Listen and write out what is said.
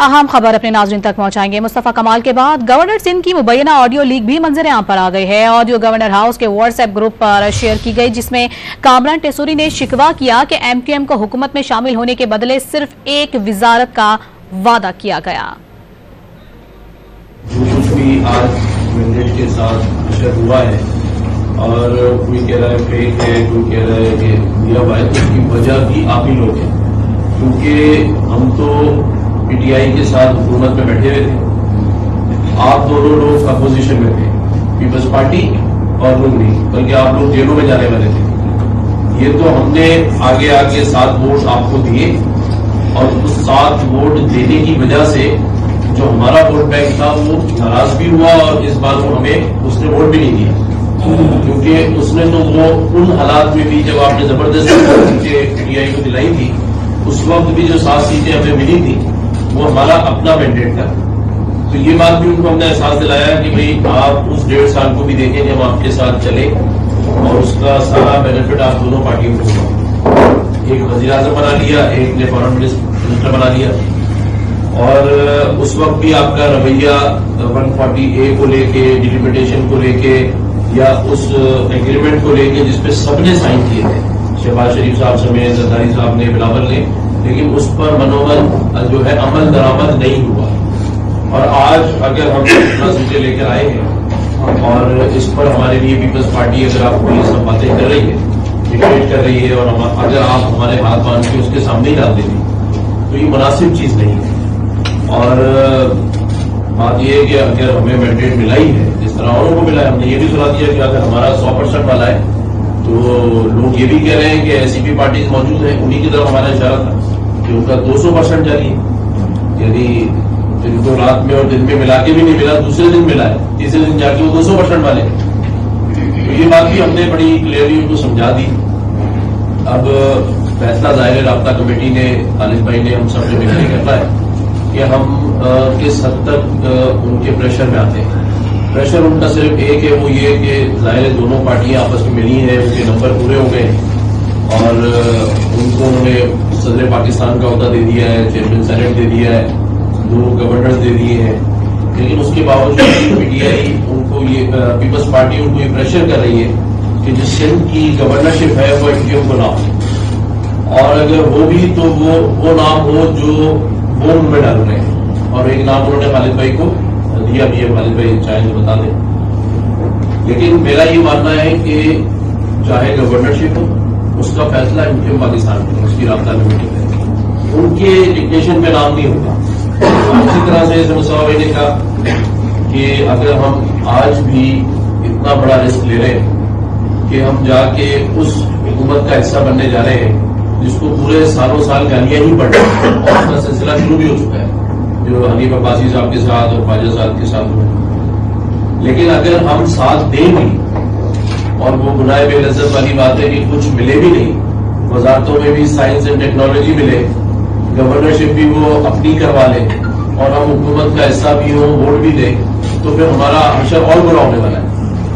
اہم خبر اپنے ناظرین تک پہنچائیں گے۔ مصطفیٰ کمال کے بعد گورنر سندھ کی مبینہ آڈیو لیک بھی منظر عام پر آ گئی ہے۔ آڈیو گورنر ہاؤس کے واٹس ایپ گروپ پر شیئر کی گئی، جس میں کامران ٹیسوری نے شکوہ کیا کہ ایم کیو ایم کو حکومت میں شامل ہونے کے بدلے صرف ایک وزارت کا وعدہ کیا گیا۔ جو کچھ بھی آج مینڈیٹ کے ساتھ نشر ہوا ہے اور کوئی کہہ رہا ہے فیک ہے، کوئی کہہ رہا ہے کہ دیا ہوا ہے، تو اس کی وجہ بھی آپ ہی لوگ ہیں، کیونکہ ہم تو پی ٹی آئی کے ساتھ حکومت میں بیٹھے ہوئے تھے، آپ دونوں لوگ اپوزیشن میں تھے، پیپلز پارٹی اور لوگ نہیں، بلکہ آپ لوگ جیلوں میں جانے والے تھے۔ یہ تو ہم نے آگے آگے 7 ووٹ آپ کو دیے، اور اس 7 ووٹ دینے کی وجہ سے جو ہمارا ووٹ بینک تھا وہ ناراض بھی ہوا، اور اس بار وہ ہمیں اس نے ووٹ بھی نہیں دیا، کیونکہ اس نے تو وہ ان حالات میں بھی جب آپ نے زبردست سیٹیں پی ٹی آئی کو دلائی تھی، اس وقت بھی جو 7 سیٹیں ہمیں ملی تھی وہ ہمارا اپنا مینڈیٹ تھا۔ تو یہ بات بھی ان کو ہم نے احساس دلایا کہ بھئی آپ اس 1.5 سال کو بھی دیکھیں جب آپ کے ساتھ چلے، اور اس کا سارا بینیفٹ آپ دونوں پارٹیوں کو ہوا۔ ایک وزیر اعظم بنا لیا، ایک نے فارن منسٹر بنا لیا، اور اس وقت بھی آپ کا رویہ 140A کو لے کے، ڈیلیمیٹیشن کو لے کے، یا اس ایگریمنٹ کو لے کے جس پہ سب نے سائن کیے تھے، شہباز شریف صاحب سمیت، زرداری صاحب نے، بلاول نے، لیکن اس پر منومن جو ہے عمل درآمد نہیں ہوا۔ اور آج اگر ہم 15 سیٹیں لے کر آئے ہیں، اور اس پر ہمارے لیے پیپلز پارٹی اگر آپ کو یہ سب باتیں کر رہی ہے، ڈیبیٹ کر رہی ہے، اور اگر آپ ہمارے ہاتھ باندھ کے اس کے سامنے ہی ڈال دیتے تو یہ مناسب چیز نہیں ہے۔ اور بات یہ ہے کہ اگر ہمیں مینڈیٹ ملا ہی ہے جس طرح اوروں کو ملا ہے، ہم نے یہ بھی سنا دیا کہ اگر ہمارا 100% والا ہے تو لوگ یہ بھی کہہ رہے ہیں کہ ایسی بھی پارٹیز موجود ہیں، انہی کی طرف ہمارا اشارہ تھا کہ ان کا 200% جاری ہے، یعنی جن کو رات میں اور دن میں ملا کے بھی نہیں ملا، دوسرے دن ملا ہے، تیسرے دن جا کے وہ 200% والے ہیں۔ تو یہ بات بھی ہم نے بڑی کلیئرلی ان کو سمجھا دی۔ اب فیصلہ ظاہر رابطہ کمیٹی نے، خالد بھائی نے، ہم سب نے مل کے کرنا ہے کہ ہم کس حد تک ان کے پریشر میں آتے ہیں۔ پریشر ان کا صرف ایک ہے، وہ یہ کہ ظاہر دونوں پارٹیاں آپس میں ملی ہیں، ان کے نمبر پورے ہو گئے، اور ان کو انہوں نے صدر پاکستان کا عہدہ دے دیا ہے، چیئرمین سینیٹ دے دیا ہے، 2 گورنر دے دیے ہیں، لیکن اس کے باوجود پی ٹی آئی ان کو یہ پیپلز پارٹی ان کو یہ پریشر کر رہی ہے کہ جو سندھ کی گورنرشپ ہے وہ ایم کیو ایم کو نہ ہو، اور اگر ہو بھی تو وہ نام ہو جو وہ ان میں ڈال رہے ہیں۔ اور ایک نام انہوں نے خالد بھائی کو دیا بھی ہے، خالد بھائی چاہیں تو بتا دیں، لیکن میرا یہ ماننا ہے کہ چاہے گورنرشپ ہو، اس کا فیصلہ ایم کیو ایم پاکستان میں، اس کی رابطہ کمیٹی ہے، ان کے ڈکٹیشن میں نام نہیں ہوگا۔ اسی طرح سے مصطفیٰ بھائی نے کہا کہ اگر ہم آج بھی اتنا بڑا رسک لے رہے ہیں کہ ہم جا کے اس حکومت کا حصہ بننے جا رہے ہیں جس کو پورے سالوں سال گالیاں ہی پڑ رہی ہیں، اور اس کا سلسلہ شروع بھی ہو چکا ہے جو حنیف عباسی صاحب کے ساتھ اور خواجہ صاحب کے ساتھ ہوئے، لیکن اگر ہم ساتھ دیں بھی، اور وہ گناہ بے لذت والی بات ہے کہ کچھ ملے بھی نہیں، وزارتوں میں بھی سائنس اینڈ ٹیکنالوجی ملے، گورنرشپ بھی وہ اپنی کروا لیں، اور ہم حکومت کا حصہ بھی ہوں، ووٹ بھی دیں، تو پھر ہمارا حشر اور برا ہونے والا ہے۔